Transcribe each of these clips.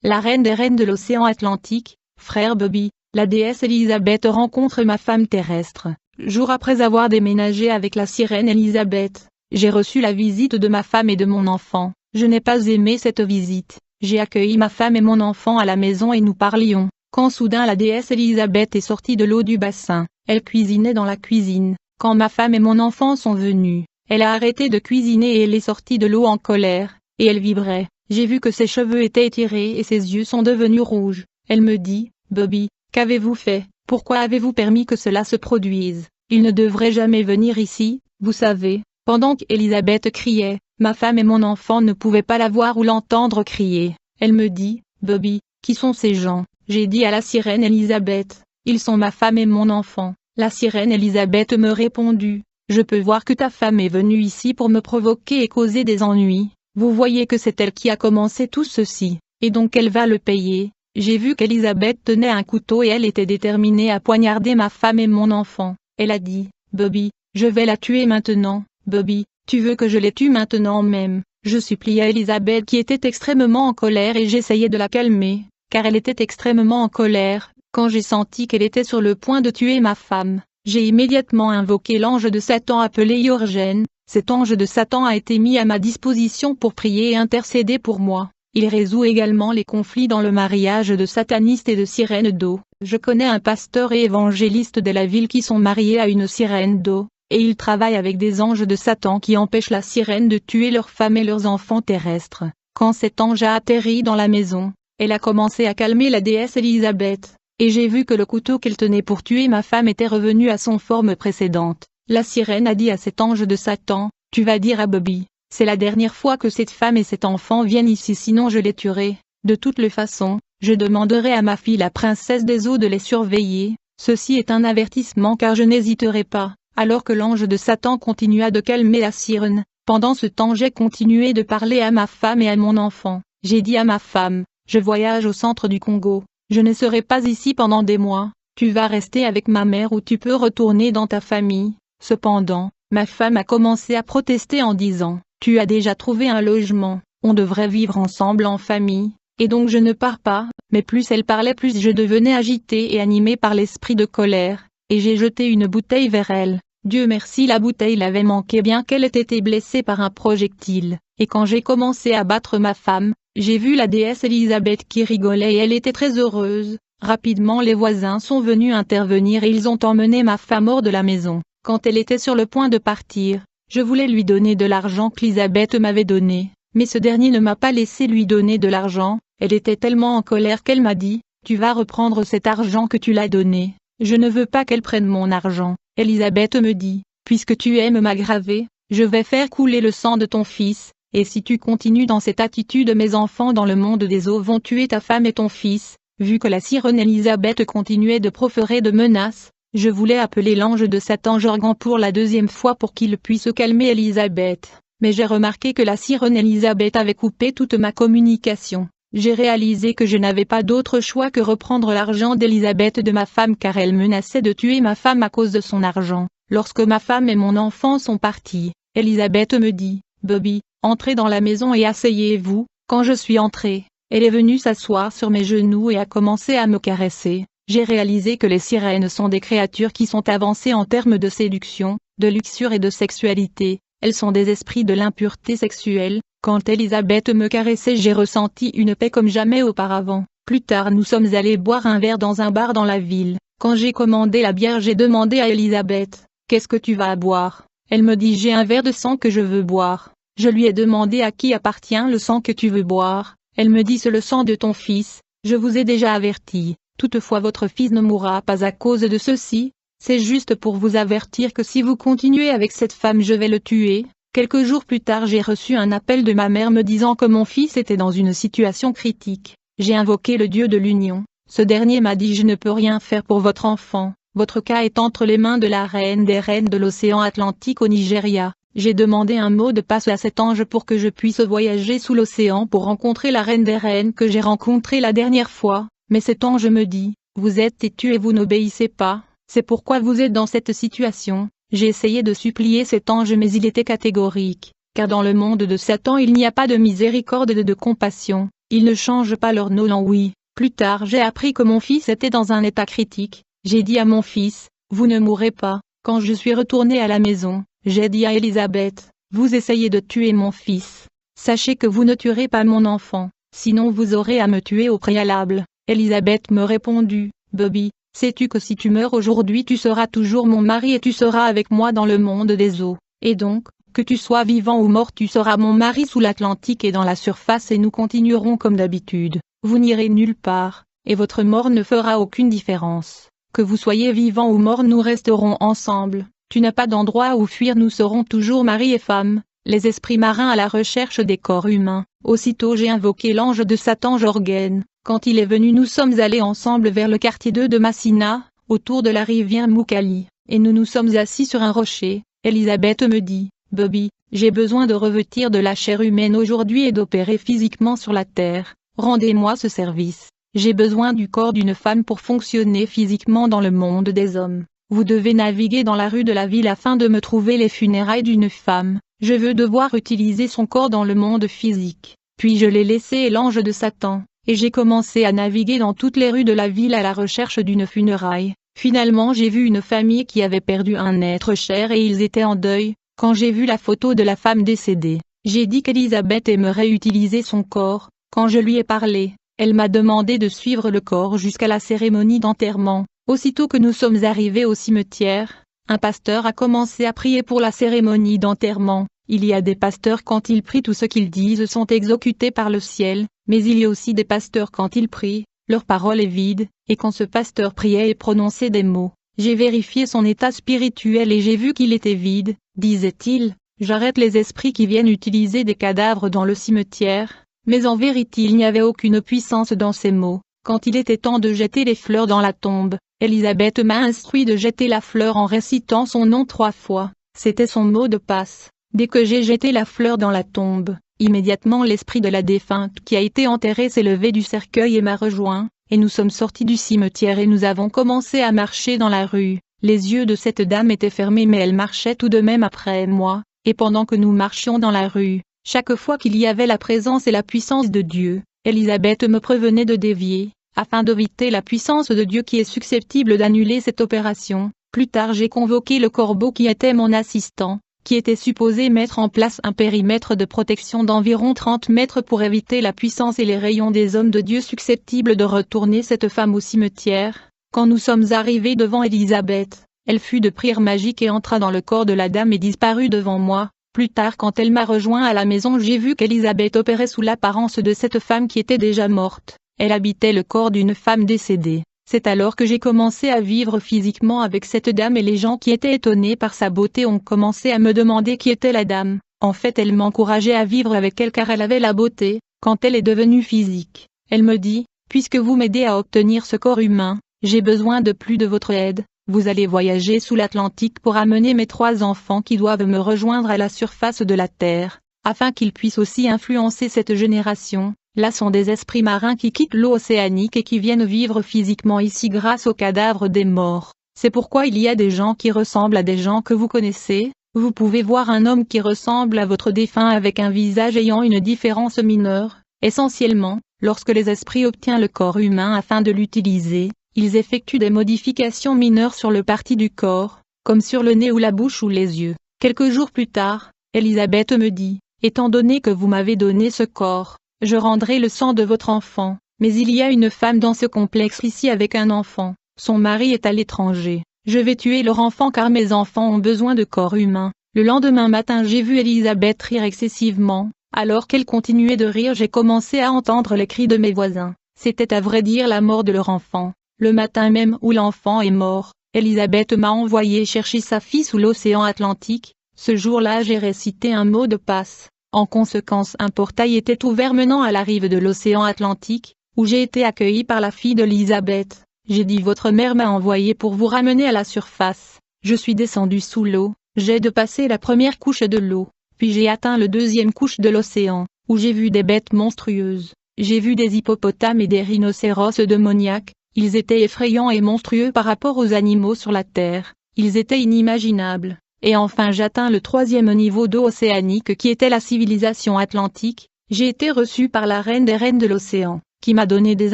la reine des reines de l'océan Atlantique, frère Bobby, la déesse Élisabeth rencontre ma femme terrestre. Jour après avoir déménagé avec la sirène Élisabeth, j'ai reçu la visite de ma femme et de mon enfant. Je n'ai pas aimé cette visite. J'ai accueilli ma femme et mon enfant à la maison et nous parlions, quand soudain la déesse Élisabeth est sortie de l'eau du bassin. Elle cuisinait dans la cuisine. Quand ma femme et mon enfant sont venus, elle a arrêté de cuisiner et elle est sortie de l'eau en colère, et elle vibrait. J'ai vu que ses cheveux étaient étirés et ses yeux sont devenus rouges. Elle me dit, Bobby, qu'avez-vous fait? Pourquoi avez-vous permis que cela se produise? Il ne devrait jamais venir ici, vous savez. Pendant qu'Élisabeth criait, ma femme et mon enfant ne pouvaient pas la voir ou l'entendre crier. Elle me dit, Bobby, qui sont ces gens? J'ai dit à la sirène Élisabeth, ils sont ma femme et mon enfant. La sirène Élisabeth me répondit, je peux voir que ta femme est venue ici pour me provoquer et causer des ennuis. Vous voyez que c'est elle qui a commencé tout ceci, et donc elle va le payer. J'ai vu qu'Élisabeth tenait un couteau et elle était déterminée à poignarder ma femme et mon enfant. Elle a dit, Bobby, je vais la tuer maintenant. Bobby, tu veux que je les tue maintenant même? Je suppliais Élisabeth qui était extrêmement en colère et j'essayais de la calmer, car elle était extrêmement en colère. Quand j'ai senti qu'elle était sur le point de tuer ma femme, j'ai immédiatement invoqué l'ange de Satan appelé Yorgène. Cet ange de Satan a été mis à ma disposition pour prier et intercéder pour moi. Il résout également les conflits dans le mariage de satanistes et de sirènes d'eau. Je connais un pasteur et évangéliste de la ville qui sont mariés à une sirène d'eau, et ils travaillent avec des anges de Satan qui empêchent la sirène de tuer leurs femmes et leurs enfants terrestres. Quand cet ange a atterri dans la maison, elle a commencé à calmer la déesse Élisabeth, et j'ai vu que le couteau qu'elle tenait pour tuer ma femme était revenu à son forme précédente. La sirène a dit à cet ange de Satan, tu vas dire à Bobby, c'est la dernière fois que cette femme et cet enfant viennent ici sinon je les tuerai. De toutes les façons, je demanderai à ma fille la princesse des eaux de les surveiller. Ceci est un avertissement car je n'hésiterai pas. Alors que l'ange de Satan continua de calmer la sirène, pendant ce temps j'ai continué de parler à ma femme et à mon enfant. J'ai dit à ma femme, je voyage au centre du Congo, je ne serai pas ici pendant des mois, tu vas rester avec ma mère ou tu peux retourner dans ta famille. Cependant, ma femme a commencé à protester en disant, tu as déjà trouvé un logement, on devrait vivre ensemble en famille, et donc je ne pars pas, mais plus elle parlait plus je devenais agitée et animée par l'esprit de colère, et j'ai jeté une bouteille vers elle. Dieu merci la bouteille l'avait manqué bien qu'elle ait été blessée par un projectile, et quand j'ai commencé à battre ma femme, j'ai vu la déesse Élisabeth qui rigolait et elle était très heureuse. Rapidement les voisins sont venus intervenir et ils ont emmené ma femme hors de la maison. Quand elle était sur le point de partir, je voulais lui donner de l'argent qu'Élisabeth m'avait donné, mais ce dernier ne m'a pas laissé lui donner de l'argent. Elle était tellement en colère qu'elle m'a dit, tu vas reprendre cet argent que tu l'as donné. Je ne veux pas qu'elle prenne mon argent. Élisabeth me dit, puisque tu aimes m'aggraver, je vais faire couler le sang de ton fils, et si tu continues dans cette attitude mes enfants dans le monde des eaux vont tuer ta femme et ton fils. Vu que la sirène Élisabeth continuait de proférer de menaces, je voulais appeler l'ange de Satan Jorgan pour la deuxième fois pour qu'il puisse calmer Élisabeth, mais j'ai remarqué que la sirène Élisabeth avait coupé toute ma communication. J'ai réalisé que je n'avais pas d'autre choix que reprendre l'argent d'Élisabeth de ma femme car elle menaçait de tuer ma femme à cause de son argent. Lorsque ma femme et mon enfant sont partis, Élisabeth me dit, Bobby, entrez dans la maison et asseyez-vous. Quand je suis entrée, elle est venue s'asseoir sur mes genoux et a commencé à me caresser. J'ai réalisé que les sirènes sont des créatures qui sont avancées en termes de séduction, de luxure et de sexualité. Elles sont des esprits de l'impureté sexuelle. Quand Élisabeth me caressait j'ai ressenti une paix comme jamais auparavant. Plus tard nous sommes allés boire un verre dans un bar dans la ville. Quand j'ai commandé la bière j'ai demandé à Élisabeth, qu'est-ce que tu vas boire? Elle me dit j'ai un verre de sang que je veux boire. Je lui ai demandé à qui appartient le sang que tu veux boire. Elle me dit c'est le sang de ton fils, je vous ai déjà averti. Toutefois votre fils ne mourra pas à cause de ceci. C'est juste pour vous avertir que si vous continuez avec cette femme je vais le tuer. Quelques jours plus tard j'ai reçu un appel de ma mère me disant que mon fils était dans une situation critique. J'ai invoqué le Dieu de l'union. Ce dernier m'a dit je ne peux rien faire pour votre enfant. Votre cas est entre les mains de la reine des reines de l'océan Atlantique au Nigeria. J'ai demandé un mot de passe à cet ange pour que je puisse voyager sous l'océan pour rencontrer la reine des reines que j'ai rencontrée la dernière fois. Mais cet ange me dit, vous êtes têtu et vous n'obéissez pas, c'est pourquoi vous êtes dans cette situation. J'ai essayé de supplier cet ange mais il était catégorique, car dans le monde de Satan il n'y a pas de miséricorde et de compassion. Ils ne changent pas leur nom. Oui. Plus tard j'ai appris que mon fils était dans un état critique. J'ai dit à mon fils, vous ne mourrez pas. Quand je suis retournée à la maison, j'ai dit à Elisabeth, vous essayez de tuer mon fils. Sachez que vous ne tuerez pas mon enfant, sinon vous aurez à me tuer au préalable. Elisabeth me répondit, Bobby, sais-tu que si tu meurs aujourd'hui tu seras toujours mon mari et tu seras avec moi dans le monde des eaux. Et donc, que tu sois vivant ou mort tu seras mon mari sous l'Atlantique et dans la surface et nous continuerons comme d'habitude. Vous n'irez nulle part, et votre mort ne fera aucune différence. Que vous soyez vivant ou mort nous resterons ensemble. Tu n'as pas d'endroit où fuir, nous serons toujours mari et femme. Les esprits marins à la recherche des corps humains. Aussitôt j'ai invoqué l'ange de Satan Jorgen. Quand il est venu nous sommes allés ensemble vers le quartier 2 de Massina, autour de la rivière Moukali, et nous nous sommes assis sur un rocher. Elisabeth me dit, Bobby, j'ai besoin de revêtir de la chair humaine aujourd'hui et d'opérer physiquement sur la terre. Rendez-moi ce service. J'ai besoin du corps d'une femme pour fonctionner physiquement dans le monde des hommes. Vous devez naviguer dans la rue de la ville afin de me trouver les funérailles d'une femme. Je veux devoir utiliser son corps dans le monde physique. Puis je l'ai laissé et l'ange de Satan, et j'ai commencé à naviguer dans toutes les rues de la ville à la recherche d'une funéraille. Finalement j'ai vu une famille qui avait perdu un être cher et ils étaient en deuil. Quand j'ai vu la photo de la femme décédée, j'ai dit qu'Elisabeth aimerait utiliser son corps. Quand je lui ai parlé, elle m'a demandé de suivre le corps jusqu'à la cérémonie d'enterrement. Aussitôt que nous sommes arrivés au cimetière, un pasteur a commencé à prier pour la cérémonie d'enterrement. Il y a des pasteurs quand ils prient tout ce qu'ils disent sont exécutés par le ciel, mais il y a aussi des pasteurs quand ils prient, leur parole est vide, et quand ce pasteur priait et prononçait des mots, j'ai vérifié son état spirituel et j'ai vu qu'il était vide, disait-il, j'arrête les esprits qui viennent utiliser des cadavres dans le cimetière. Mais en vérité il n'y avait aucune puissance dans ces mots. Quand il était temps de jeter les fleurs dans la tombe, Elisabeth m'a instruit de jeter la fleur en récitant son nom 3 fois. C'était son mot de passe. Dès que j'ai jeté la fleur dans la tombe, immédiatement l'esprit de la défunte qui a été enterrée s'est levé du cercueil et m'a rejoint, et nous sommes sortis du cimetière et nous avons commencé à marcher dans la rue. Les yeux de cette dame étaient fermés mais elle marchait tout de même après moi, et pendant que nous marchions dans la rue, chaque fois qu'il y avait la présence et la puissance de Dieu, Elisabeth me prévenait de dévier, afin d'éviter la puissance de Dieu qui est susceptible d'annuler cette opération. Plus tard j'ai convoqué le corbeau qui était mon assistant, qui était supposé mettre en place un périmètre de protection d'environ 30 mètres pour éviter la puissance et les rayons des hommes de Dieu susceptibles de retourner cette femme au cimetière. Quand nous sommes arrivés devant Elisabeth, elle fut de prière magique et entra dans le corps de la dame et disparut devant moi. Plus tard quand elle m'a rejoint à la maison j'ai vu qu'Elisabeth opérait sous l'apparence de cette femme qui était déjà morte. Elle habitait le corps d'une femme décédée. C'est alors que j'ai commencé à vivre physiquement avec cette dame et les gens qui étaient étonnés par sa beauté ont commencé à me demander qui était la dame. En fait elle m'encourageait à vivre avec elle car elle avait la beauté. Quand elle est devenue physique, elle me dit, puisque vous m'aidez à obtenir ce corps humain, j'ai besoin de plus de votre aide. Vous allez voyager sous l'Atlantique pour amener mes 3 enfants qui doivent me rejoindre à la surface de la Terre, afin qu'ils puissent aussi influencer cette génération. Là sont des esprits marins qui quittent l'eau océanique et qui viennent vivre physiquement ici grâce aux cadavres des morts. C'est pourquoi il y a des gens qui ressemblent à des gens que vous connaissez. Vous pouvez voir un homme qui ressemble à votre défunt avec un visage ayant une différence mineure. Essentiellement, lorsque les esprits obtiennent le corps humain afin de l'utiliser, ils effectuent des modifications mineures sur le parti du corps, comme sur le nez ou la bouche ou les yeux. Quelques jours plus tard, Elisabeth me dit, étant donné que vous m'avez donné ce corps, je rendrai le sang de votre enfant, mais il y a une femme dans ce complexe ici avec un enfant, son mari est à l'étranger, je vais tuer leur enfant car mes enfants ont besoin de corps humain. Le lendemain matin j'ai vu Elisabeth rire excessivement, alors qu'elle continuait de rire j'ai commencé à entendre les cris de mes voisins, c'était à vrai dire la mort de leur enfant. Le matin même où l'enfant est mort, Elisabeth m'a envoyé chercher sa fille sous l'océan Atlantique. Ce jour-là j'ai récité un mot de passe. En conséquence un portail était ouvert menant à la rive de l'océan Atlantique, où j'ai été accueilli par la fille d'Elisabeth. J'ai dit votre mère m'a envoyé pour vous ramener à la surface. Je suis descendu sous l'eau, j'ai dépassé la première couche de l'eau, puis j'ai atteint le deuxième couche de l'océan, où j'ai vu des bêtes monstrueuses. J'ai vu des hippopotames et des rhinocéros démoniaques. Ils étaient effrayants et monstrueux par rapport aux animaux sur la terre, ils étaient inimaginables. Et enfin j'atteins le 3e niveau d'eau océanique qui était la civilisation atlantique. J'ai été reçu par la reine des reines de l'océan, qui m'a donné des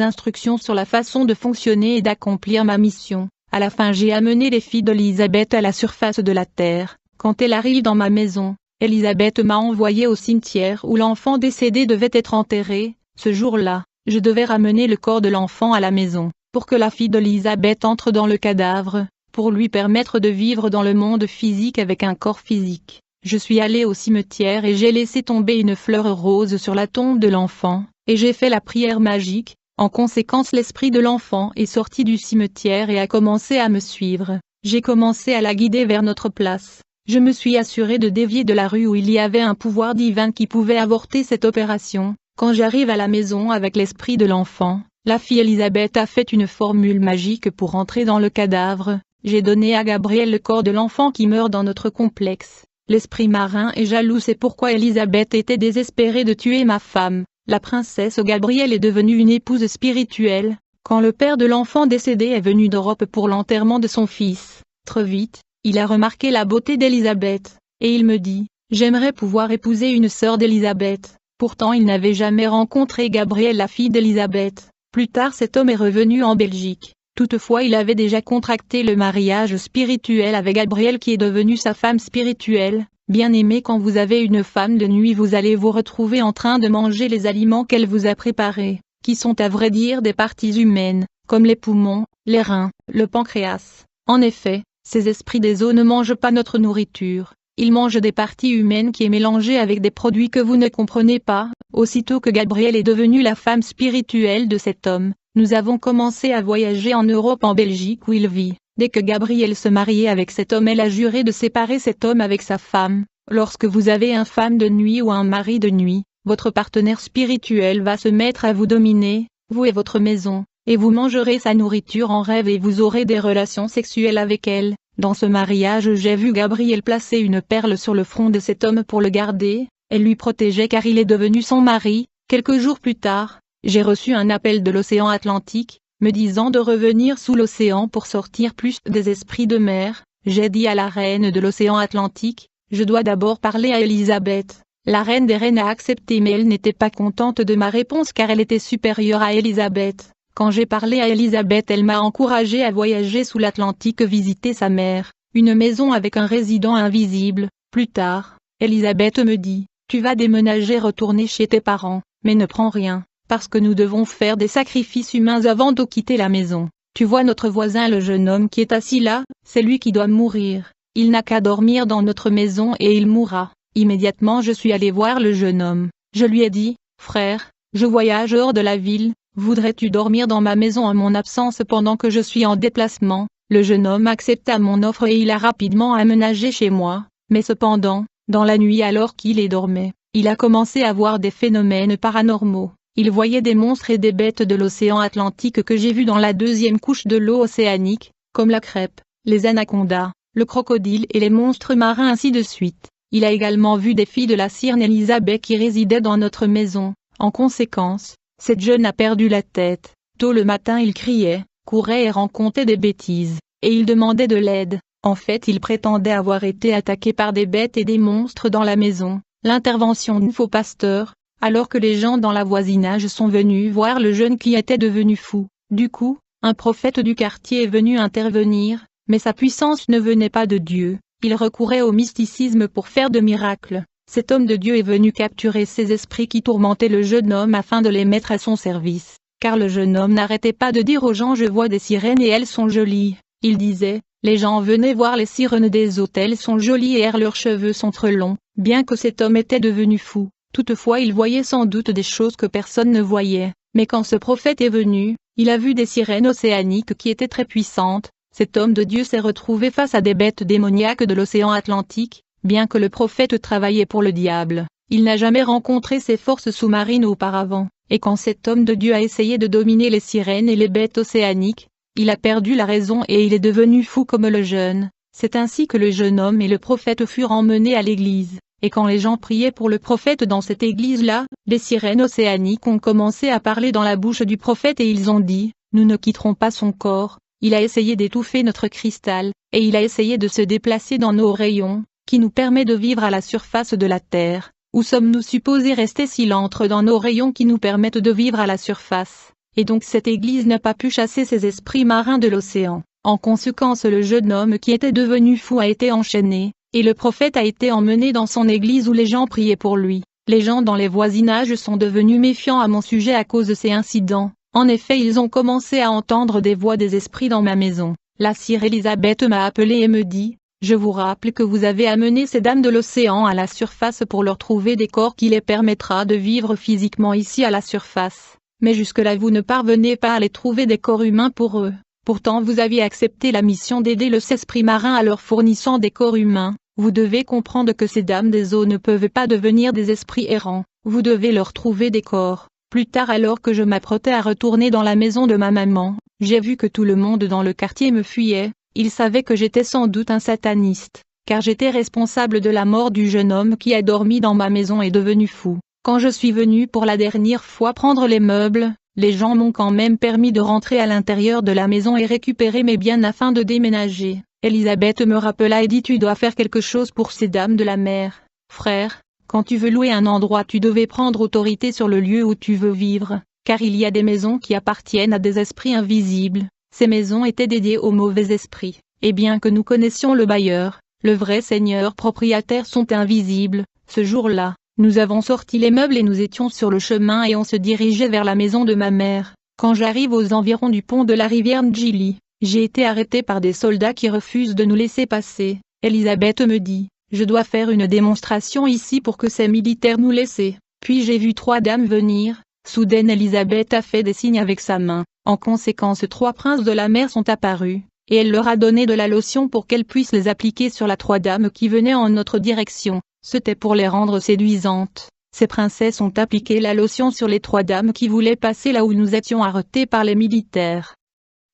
instructions sur la façon de fonctionner et d'accomplir ma mission. À la fin j'ai amené les filles d'Elisabeth à la surface de la terre. Quand elle arrive dans ma maison, Elisabeth m'a envoyé au cimetière où l'enfant décédé devait être enterré. Ce jour-là, je devais ramener le corps de l'enfant à la maison, pour que la fille d'Elisabeth entre dans le cadavre, pour lui permettre de vivre dans le monde physique avec un corps physique. Je suis allé au cimetière et j'ai laissé tomber une fleur rose sur la tombe de l'enfant, et j'ai fait la prière magique. En conséquence l'esprit de l'enfant est sorti du cimetière et a commencé à me suivre. J'ai commencé à la guider vers notre place. Je me suis assuré de dévier de la rue où il y avait un pouvoir divin qui pouvait avorter cette opération. Quand j'arrive à la maison avec l'esprit de l'enfant, la fille Elisabeth a fait une formule magique pour entrer dans le cadavre. J'ai donné à Gabriel le corps de l'enfant qui meurt dans notre complexe. L'esprit marin est jaloux, c'est pourquoi Elisabeth était désespérée de tuer ma femme. La princesse Gabrielle est devenue une épouse spirituelle. Quand le père de l'enfant décédé est venu d'Europe pour l'enterrement de son fils, très vite, il a remarqué la beauté d'Elisabeth, et il me dit, j'aimerais pouvoir épouser une sœur d'Elisabeth. Pourtant il n'avait jamais rencontré Gabrielle, la fille d'Elisabeth. Plus tard cet homme est revenu en Belgique. Toutefois il avait déjà contracté le mariage spirituel avec Gabrielle qui est devenue sa femme spirituelle. Bien-aimé, quand vous avez une femme de nuit vous allez vous retrouver en train de manger les aliments qu'elle vous a préparés, qui sont à vrai dire des parties humaines, comme les poumons, les reins, le pancréas. En effet, ces esprits des eaux ne mangent pas notre nourriture, ils mangent des parties humaines qui est mélangée avec des produits que vous ne comprenez pas. Aussitôt que Gabrielle est devenue la femme spirituelle de cet homme, nous avons commencé à voyager en Europe, en Belgique où il vit. Dès que Gabrielle se mariait avec cet homme, elle a juré de séparer cet homme avec sa femme. Lorsque vous avez un femme de nuit ou un mari de nuit, votre partenaire spirituel va se mettre à vous dominer, vous et votre maison, et vous mangerez sa nourriture en rêve et vous aurez des relations sexuelles avec elle. Dans ce mariage j'ai vu Gabrielle placer une perle sur le front de cet homme pour le garder, elle lui protégeait car il est devenu son mari. Quelques jours plus tard, j'ai reçu un appel de l'océan Atlantique, me disant de revenir sous l'océan pour sortir plus des esprits de mer. J'ai dit à la reine de l'océan Atlantique, je dois d'abord parler à Elisabeth. La reine des reines a accepté mais elle n'était pas contente de ma réponse car elle était supérieure à Elisabeth. Quand j'ai parlé à Elisabeth, elle m'a encouragé à voyager sous l'Atlantique, visiter sa mère, une maison avec un résident invisible. Plus tard, Elisabeth me dit, tu vas déménager, retourner chez tes parents, mais ne prends rien, parce que nous devons faire des sacrifices humains avant de quitter la maison. Tu vois notre voisin, le jeune homme qui est assis là, c'est lui qui doit mourir. Il n'a qu'à dormir dans notre maison et il mourra. Immédiatement je suis allé voir le jeune homme. Je lui ai dit, frère, je voyage hors de la ville, voudrais-tu dormir dans ma maison en mon absence pendant que je suis en déplacement? Le jeune homme accepta mon offre et il a rapidement aménagé chez moi, mais cependant, dans la nuit alors qu'il dormait, il a commencé à voir des phénomènes paranormaux. Il voyait des monstres et des bêtes de l'océan Atlantique que j'ai vus dans la deuxième couche de l'eau océanique, comme la crêpe, les anacondas, le crocodile et les monstres marins ainsi de suite. Il a également vu des filles de la sirène Elisabeth qui résidaient dans notre maison. En conséquence, cette jeune a perdu la tête. Tôt le matin il criait, courait et racontait des bêtises, et il demandait de l'aide. En fait il prétendait avoir été attaqué par des bêtes et des monstres dans la maison. L'intervention d'un faux pasteur, alors que les gens dans la voisinage sont venus voir le jeune qui était devenu fou. Du coup, un prophète du quartier est venu intervenir, mais sa puissance ne venait pas de Dieu. Il recourait au mysticisme pour faire de miracles. Cet homme de Dieu est venu capturer ces esprits qui tourmentaient le jeune homme afin de les mettre à son service. Car le jeune homme n'arrêtait pas de dire aux gens, je vois des sirènes et elles sont jolies. Il disait, les gens venaient voir les sirènes des hôtels sont jolies et leurs cheveux sont très longs. Bien que cet homme était devenu fou, toutefois il voyait sans doute des choses que personne ne voyait. Mais quand ce prophète est venu, il a vu des sirènes océaniques qui étaient très puissantes. Cet homme de Dieu s'est retrouvé face à des bêtes démoniaques de l'océan Atlantique. Bien que le prophète travaillait pour le diable, il n'a jamais rencontré ces forces sous-marines auparavant, et quand cet homme de Dieu a essayé de dominer les sirènes et les bêtes océaniques, il a perdu la raison et il est devenu fou comme le jeune. C'est ainsi que le jeune homme et le prophète furent emmenés à l'église, et quand les gens priaient pour le prophète dans cette église-là, les sirènes océaniques ont commencé à parler dans la bouche du prophète et ils ont dit, nous ne quitterons pas son corps. Il a essayé d'étouffer notre cristal, et il a essayé de se déplacer dans nos rayons, qui nous permet de vivre à la surface de la terre. Où sommes-nous supposés rester s'il entre dans nos rayons qui nous permettent de vivre à la surface? Et donc cette église n'a pas pu chasser ces esprits marins de l'océan. En conséquence, le jeune homme qui était devenu fou a été enchaîné, et le prophète a été emmené dans son église où les gens priaient pour lui. Les gens dans les voisinages sont devenus méfiants à mon sujet à cause de ces incidents. En effet, ils ont commencé à entendre des voix des esprits dans ma maison. La sire Élisabeth m'a appelé et me dit: je vous rappelle que vous avez amené ces dames de l'océan à la surface pour leur trouver des corps qui les permettra de vivre physiquement ici à la surface. Mais jusque-là vous ne parvenez pas à les trouver des corps humains pour eux. Pourtant vous aviez accepté la mission d'aider les esprits marins à leur fournissant des corps humains. Vous devez comprendre que ces dames des eaux ne peuvent pas devenir des esprits errants. Vous devez leur trouver des corps. Plus tard, alors que je m'apprêtais à retourner dans la maison de ma maman, j'ai vu que tout le monde dans le quartier me fuyait. Ils savaient que j'étais sans doute un sataniste, car j'étais responsable de la mort du jeune homme qui a dormi dans ma maison et devenu fou. Quand je suis venu pour la dernière fois prendre les meubles, les gens m'ont quand même permis de rentrer à l'intérieur de la maison et récupérer mes biens afin de déménager. Élisabeth me rappela et dit: tu dois faire quelque chose pour ces dames de la mer. Frère, quand tu veux louer un endroit, tu devais prendre autorité sur le lieu où tu veux vivre, car il y a des maisons qui appartiennent à des esprits invisibles. Ces maisons étaient dédiées aux mauvais esprits, et bien que nous connaissions le bailleur, le vrai seigneur propriétaire sont invisibles. Ce jour-là, nous avons sorti les meubles et nous étions sur le chemin et on se dirigeait vers la maison de ma mère. Quand j'arrive aux environs du pont de la rivière Ndjili, j'ai été arrêté par des soldats qui refusent de nous laisser passer. Élisabeth me dit: je dois faire une démonstration ici pour que ces militaires nous laissent. Puis j'ai vu 3 dames venir. Soudain Élisabeth a fait des signes avec sa main. En conséquence 3 princes de la mer sont apparus, et elle leur a donné de la lotion pour qu'elles puissent les appliquer sur les 3 dames qui venaient en notre direction. C'était pour les rendre séduisantes. Ces princesses ont appliqué la lotion sur les 3 dames qui voulaient passer là où nous étions arrêtés par les militaires.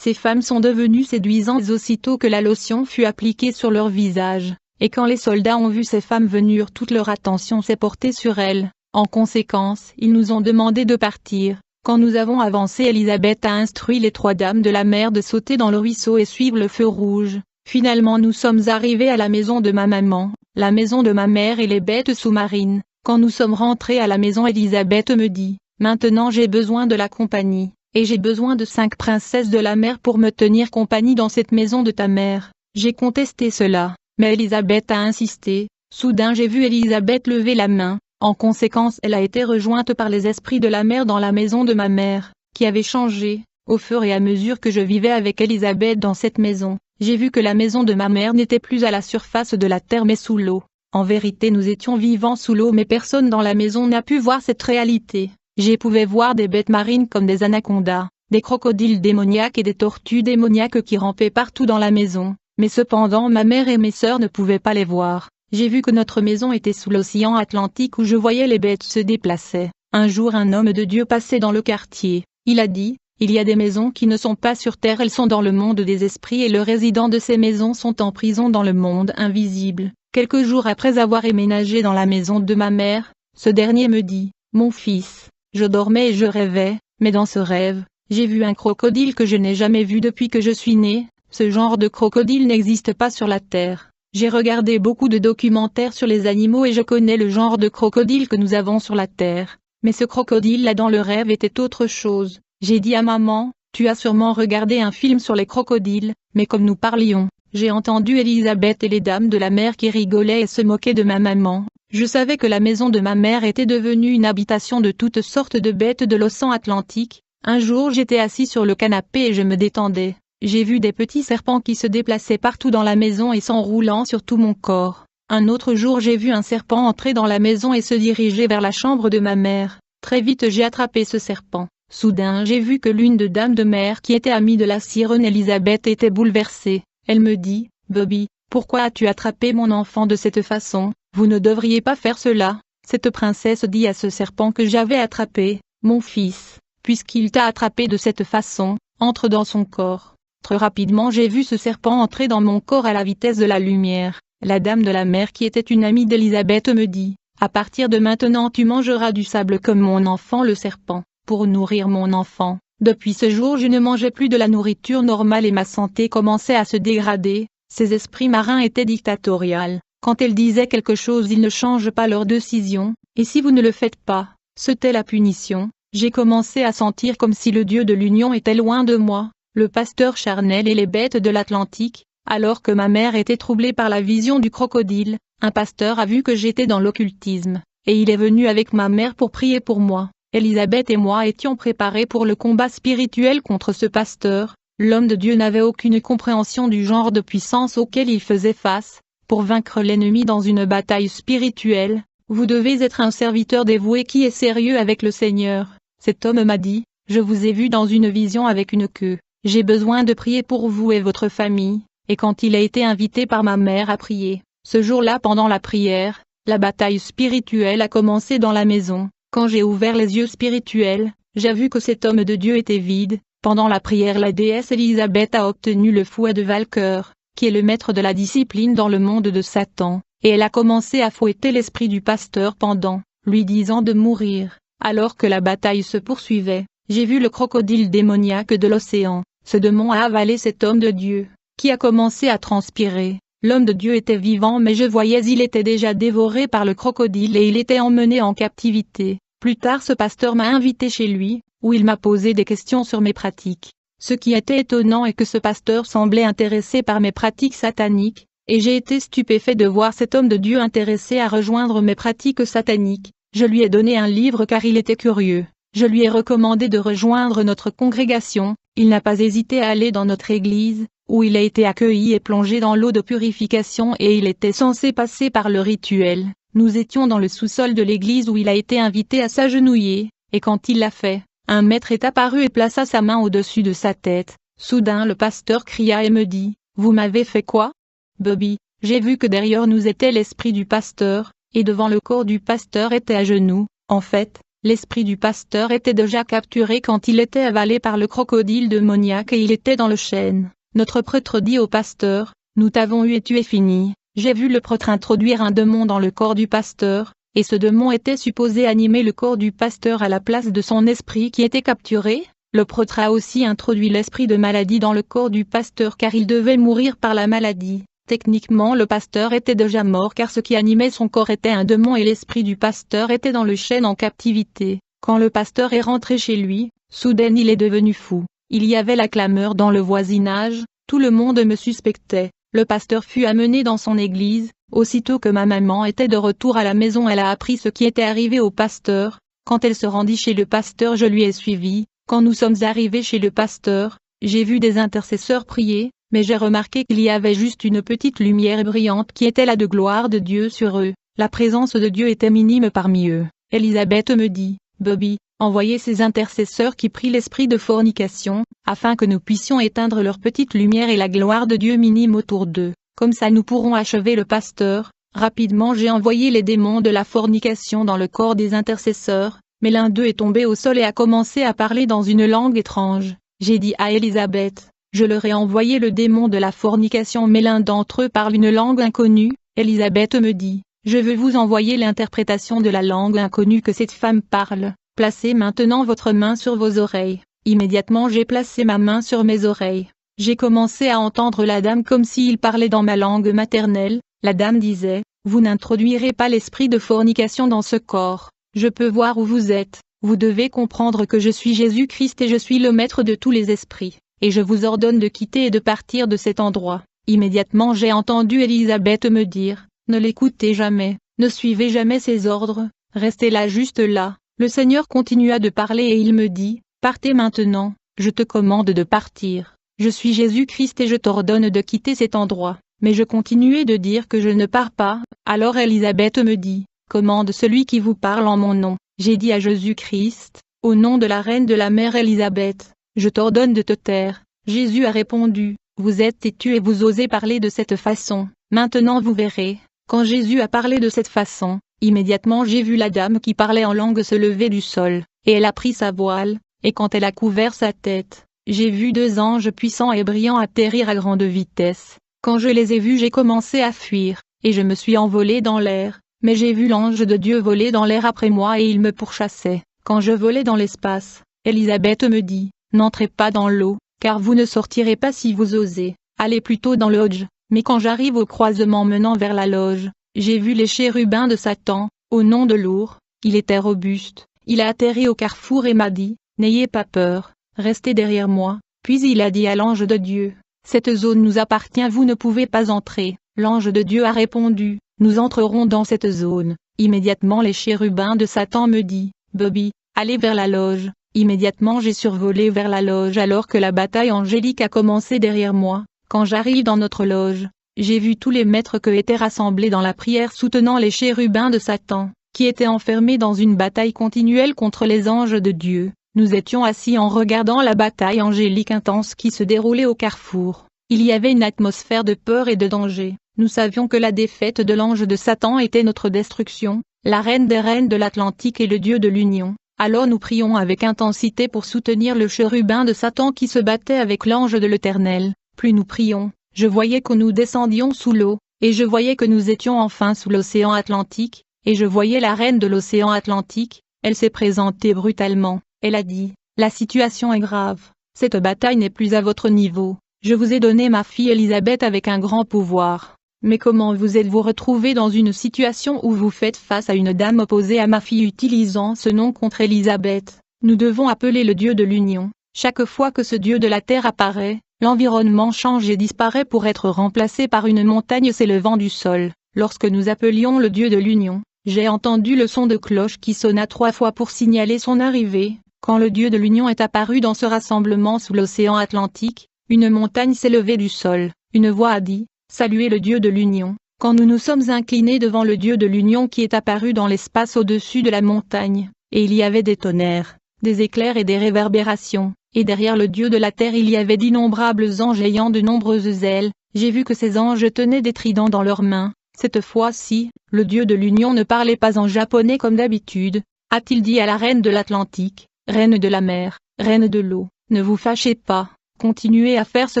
Ces femmes sont devenues séduisantes aussitôt que la lotion fut appliquée sur leur visage, et quand les soldats ont vu ces femmes venir, toute leur attention s'est portée sur elles. En conséquence, ils nous ont demandé de partir. Quand nous avons avancé, Élisabeth a instruit les 3 dames de la mer de sauter dans le ruisseau et suivre le feu rouge. Finalement nous sommes arrivés à la maison de ma maman, la maison de ma mère et les bêtes sous-marines. Quand nous sommes rentrés à la maison, Élisabeth me dit: maintenant j'ai besoin de la compagnie, et j'ai besoin de 5 princesses de la mer pour me tenir compagnie dans cette maison de ta mère. J'ai contesté cela, mais Élisabeth a insisté. Soudain j'ai vu Élisabeth lever la main. En conséquence, elle a été rejointe par les esprits de la mer dans la maison de ma mère, qui avait changé. Au fur et à mesure que je vivais avec Élisabeth dans cette maison, j'ai vu que la maison de ma mère n'était plus à la surface de la terre mais sous l'eau. En vérité, nous étions vivants sous l'eau, mais personne dans la maison n'a pu voir cette réalité. J'ai pu voir des bêtes marines comme des anacondas, des crocodiles démoniaques et des tortues démoniaques qui rampaient partout dans la maison, mais cependant ma mère et mes sœurs ne pouvaient pas les voir. J'ai vu que notre maison était sous l'océan Atlantique où je voyais les bêtes se déplacer. Un jour un homme de Dieu passait dans le quartier. Il a dit: il y a des maisons qui ne sont pas sur terre, elles sont dans le monde des esprits et les résidents de ces maisons sont en prison dans le monde invisible. Quelques jours après avoir éménagé dans la maison de ma mère, ce dernier me dit: mon fils, je dormais et je rêvais, mais dans ce rêve, j'ai vu un crocodile que je n'ai jamais vu depuis que je suis né. Ce genre de crocodile n'existe pas sur la terre. J'ai regardé beaucoup de documentaires sur les animaux et je connais le genre de crocodile que nous avons sur la terre. Mais ce crocodile-là dans le rêve était autre chose. J'ai dit à maman: tu as sûrement regardé un film sur les crocodiles, mais comme nous parlions, j'ai entendu Élisabeth et les dames de la mer qui rigolaient et se moquaient de ma maman. Je savais que la maison de ma mère était devenue une habitation de toutes sortes de bêtes de l'océan Atlantique. Un jour j'étais assis sur le canapé et je me détendais. J'ai vu des petits serpents qui se déplaçaient partout dans la maison et s'enroulant sur tout mon corps. Un autre jour j'ai vu un serpent entrer dans la maison et se diriger vers la chambre de ma mère. Très vite j'ai attrapé ce serpent. Soudain j'ai vu que l'une des dames de mer qui était amie de la sirène Élisabeth était bouleversée. Elle me dit: Bobby, pourquoi as-tu attrapé mon enfant de cette façon? Vous ne devriez pas faire cela. Cette princesse dit à ce serpent que j'avais attrapé: mon fils, puisqu'il t'a attrapé de cette façon, entre dans son corps. Très rapidement j'ai vu ce serpent entrer dans mon corps à la vitesse de la lumière. La dame de la mer qui était une amie d'Élisabeth me dit: à partir de maintenant tu mangeras du sable comme mon enfant le serpent, pour nourrir mon enfant. Depuis ce jour je ne mangeais plus de la nourriture normale et ma santé commençait à se dégrader. Ces esprits marins étaient dictatoriaux. Quand elles disaient quelque chose ils ne changent pas leur décision. et si vous ne le faites pas, c'était la punition. J'ai commencé à sentir comme si le Dieu de l'union était loin de moi, le pasteur charnel et les bêtes de l'Atlantique. Alors que ma mère était troublée par la vision du crocodile, un pasteur a vu que j'étais dans l'occultisme, et il est venu avec ma mère pour prier pour moi. Elisabeth et moi étions préparés pour le combat spirituel contre ce pasteur. L'homme de Dieu n'avait aucune compréhension du genre de puissance auquel il faisait face. Pour vaincre l'ennemi dans une bataille spirituelle, vous devez être un serviteur dévoué qui est sérieux avec le Seigneur. Cet homme m'a dit, je vous ai vu dans une vision avec une queue. J'ai besoin de prier pour vous et votre famille. Et quand il a été invité par ma mère à prier, ce jour-là pendant la prière, la bataille spirituelle a commencé dans la maison. Quand j'ai ouvert les yeux spirituels, j'ai vu que cet homme de Dieu était vide. Pendant la prière, la déesse Élisabeth a obtenu le fouet de Valcœur, qui est le maître de la discipline dans le monde de Satan, et elle a commencé à fouetter l'esprit du pasteur pendant, lui disant de mourir. Alors que la bataille se poursuivait, j'ai vu le crocodile démoniaque de l'océan. Ce démon a avalé cet homme de Dieu, qui a commencé à transpirer. L'homme de Dieu était vivant mais je voyais il était déjà dévoré par le crocodile et il était emmené en captivité. Plus tard ce pasteur m'a invité chez lui, où il m'a posé des questions sur mes pratiques. Ce qui était étonnant est que ce pasteur semblait intéressé par mes pratiques sataniques, et j'ai été stupéfait de voir cet homme de Dieu intéressé à rejoindre mes pratiques sataniques. Je lui ai donné un livre car il était curieux. Je lui ai recommandé de rejoindre notre congrégation. Il n'a pas hésité à aller dans notre église, où il a été accueilli et plongé dans l'eau de purification et il était censé passer par le rituel. Nous étions dans le sous-sol de l'église où il a été invité à s'agenouiller, et quand il l'a fait, un maître est apparu et plaça sa main au-dessus de sa tête. Soudain le pasteur cria et me dit, « Vous m'avez fait quoi, Bobby ?» J'ai vu que derrière nous était l'esprit du pasteur, et devant le corps du pasteur était à genoux. En fait, l'esprit du pasteur était déjà capturé quand il était avalé par le crocodile démoniaque et il était dans le chêne. Notre prêtre dit au pasteur, « Nous t'avons eu et tu es fini. » J'ai vu le prêtre introduire un démon dans le corps du pasteur, et ce démon était supposé animer le corps du pasteur à la place de son esprit qui était capturé. Le prêtre a aussi introduit l'esprit de maladie dans le corps du pasteur car il devait mourir par la maladie. Techniquement le pasteur était déjà mort car ce qui animait son corps était un démon et l'esprit du pasteur était dans le chêne en captivité. Quand le pasteur est rentré chez lui, soudain il est devenu fou. Il y avait la clameur dans le voisinage, tout le monde me suspectait. Le pasteur fut amené dans son église. Aussitôt que ma maman était de retour à la maison, elle a appris ce qui était arrivé au pasteur. Quand elle se rendit chez le pasteur, je lui ai suivi. Quand nous sommes arrivés chez le pasteur, j'ai vu des intercesseurs prier, mais j'ai remarqué qu'il y avait juste une petite lumière brillante qui était là de gloire de Dieu sur eux. La présence de Dieu était minime parmi eux. Elisabeth me dit, « Bobby, envoyez ces intercesseurs qui prient l'esprit de fornication, afin que nous puissions éteindre leur petite lumière et la gloire de Dieu minime autour d'eux. Comme ça nous pourrons achever le pasteur. » Rapidement j'ai envoyé les démons de la fornication dans le corps des intercesseurs, mais l'un d'eux est tombé au sol et a commencé à parler dans une langue étrange. J'ai dit à Elisabeth, je leur ai envoyé le démon de la fornication mais l'un d'entre eux parle une langue inconnue. Elisabeth me dit, je veux vous envoyer l'interprétation de la langue inconnue que cette femme parle. Placez maintenant votre main sur vos oreilles. Immédiatement j'ai placé ma main sur mes oreilles. J'ai commencé à entendre la dame comme s'il parlait dans ma langue maternelle. La dame disait, vous n'introduirez pas l'esprit de fornication dans ce corps. Je peux voir où vous êtes. Vous devez comprendre que je suis Jésus-Christ et je suis le maître de tous les esprits. Et je vous ordonne de quitter et de partir de cet endroit. Immédiatement j'ai entendu Elisabeth me dire, ne l'écoutez jamais, ne suivez jamais ses ordres, restez là juste là. Le Seigneur continua de parler et il me dit, partez maintenant, je te commande de partir. Je suis Jésus-Christ et je t'ordonne de quitter cet endroit. Mais je continuais de dire que je ne pars pas. Alors Elisabeth me dit, commande celui qui vous parle en mon nom. J'ai dit à Jésus-Christ, au nom de la reine de la mère Élisabeth, je t'ordonne de te taire. Jésus a répondu, vous êtes têtu et vous osez parler de cette façon. Maintenant vous verrez. Quand Jésus a parlé de cette façon, immédiatement j'ai vu la dame qui parlait en langue se lever du sol, et elle a pris sa voile, et quand elle a couvert sa tête, j'ai vu deux anges puissants et brillants atterrir à grande vitesse. Quand je les ai vus j'ai commencé à fuir, et je me suis envolé dans l'air, mais j'ai vu l'ange de Dieu voler dans l'air après moi et il me pourchassait. Quand je volais dans l'espace, Elisabeth me dit, n'entrez pas dans l'eau, car vous ne sortirez pas si vous osez, allez plutôt dans le Hodge. Mais quand j'arrive au croisement menant vers la loge, j'ai vu les chérubins de Satan, au nom de lourd, il était robuste, il a atterri au carrefour et m'a dit, n'ayez pas peur, restez derrière moi, puis il a dit à l'ange de Dieu, cette zone nous appartient, vous ne pouvez pas entrer. L'ange de Dieu a répondu, nous entrerons dans cette zone. Immédiatement les chérubins de Satan me dit, Bobby, allez vers la loge. Immédiatement j'ai survolé vers la loge alors que la bataille angélique a commencé derrière moi. Quand j'arrive dans notre loge, j'ai vu tous les maîtres qui étaient rassemblés dans la prière soutenant les chérubins de Satan, qui étaient enfermés dans une bataille continuelle contre les anges de Dieu. Nous étions assis en regardant la bataille angélique intense qui se déroulait au carrefour. Il y avait une atmosphère de peur et de danger. Nous savions que la défaite de l'ange de Satan était notre destruction, la reine des reines de l'Atlantique et le Dieu de l'union. Alors nous prions avec intensité pour soutenir le chérubin de Satan qui se battait avec l'ange de l'Éternel. Plus nous prions, je voyais que nous descendions sous l'eau, et je voyais que nous étions enfin sous l'océan Atlantique, et je voyais la reine de l'océan Atlantique. Elle s'est présentée brutalement, elle a dit, la situation est grave, cette bataille n'est plus à votre niveau, je vous ai donné ma fille Élisabeth avec un grand pouvoir. Mais comment vous êtes-vous retrouvé dans une situation où vous faites face à une dame opposée à ma fille utilisant ce nom contre Élisabeth? Nous devons appeler le Dieu de l'union. Chaque fois que ce Dieu de la terre apparaît, l'environnement change et disparaît pour être remplacé par une montagne s'élevant du sol. Lorsque nous appelions le Dieu de l'union, j'ai entendu le son de cloche qui sonna 3 fois pour signaler son arrivée. Quand le Dieu de l'union est apparu dans ce rassemblement sous l'océan Atlantique, une montagne s'est levée du sol. Une voix a dit, saluez le Dieu de l'union. Quand nous nous sommes inclinés devant le Dieu de l'union qui est apparu dans l'espace au-dessus de la montagne, et il y avait des tonnerres, des éclairs et des réverbérations, et derrière le Dieu de la terre il y avait d'innombrables anges ayant de nombreuses ailes. J'ai vu que ces anges tenaient des tridents dans leurs mains. Cette fois-ci, le Dieu de l'union ne parlait pas en japonais comme d'habitude, a-t-il dit à la reine de l'Atlantique, reine de la mer, reine de l'eau, ne vous fâchez pas, continuez à faire ce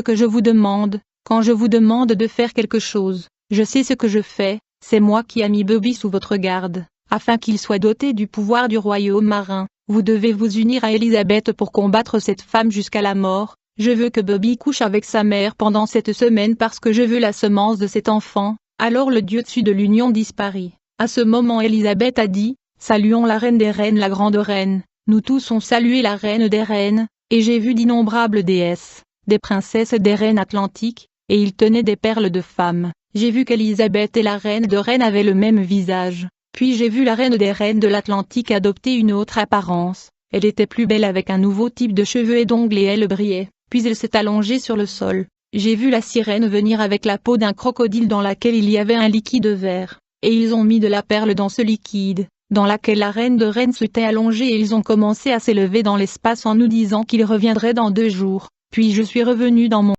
que je vous demande. Quand je vous demande de faire quelque chose, je sais ce que je fais, c'est moi qui ai mis Bobby sous votre garde, afin qu'il soit doté du pouvoir du royaume marin. Vous devez vous unir à Élisabeth pour combattre cette femme jusqu'à la mort. Je veux que Bobby couche avec sa mère pendant cette semaine parce que je veux la semence de cet enfant. Alors le Dieu dessus de l'union disparut. À ce moment Élisabeth a dit, saluons la reine des reines, la grande reine. Nous tous ont salué la reine des reines, et j'ai vu d'innombrables déesses, des princesses et des reines atlantiques, et ils tenaient des perles de femmes. J'ai vu qu'Élisabeth et la reine de reines avaient le même visage. Puis j'ai vu la reine des reines de l'Atlantique adopter une autre apparence. Elle était plus belle avec un nouveau type de cheveux et d'ongles et elle brillait. Puis elle s'est allongée sur le sol. J'ai vu la sirène venir avec la peau d'un crocodile dans laquelle il y avait un liquide vert. Et ils ont mis de la perle dans ce liquide, dans laquelle la reine de reines s'était allongée et ils ont commencé à s'élever dans l'espace en nous disant qu'ils reviendraient dans 2 jours. Puis je suis revenu dans mon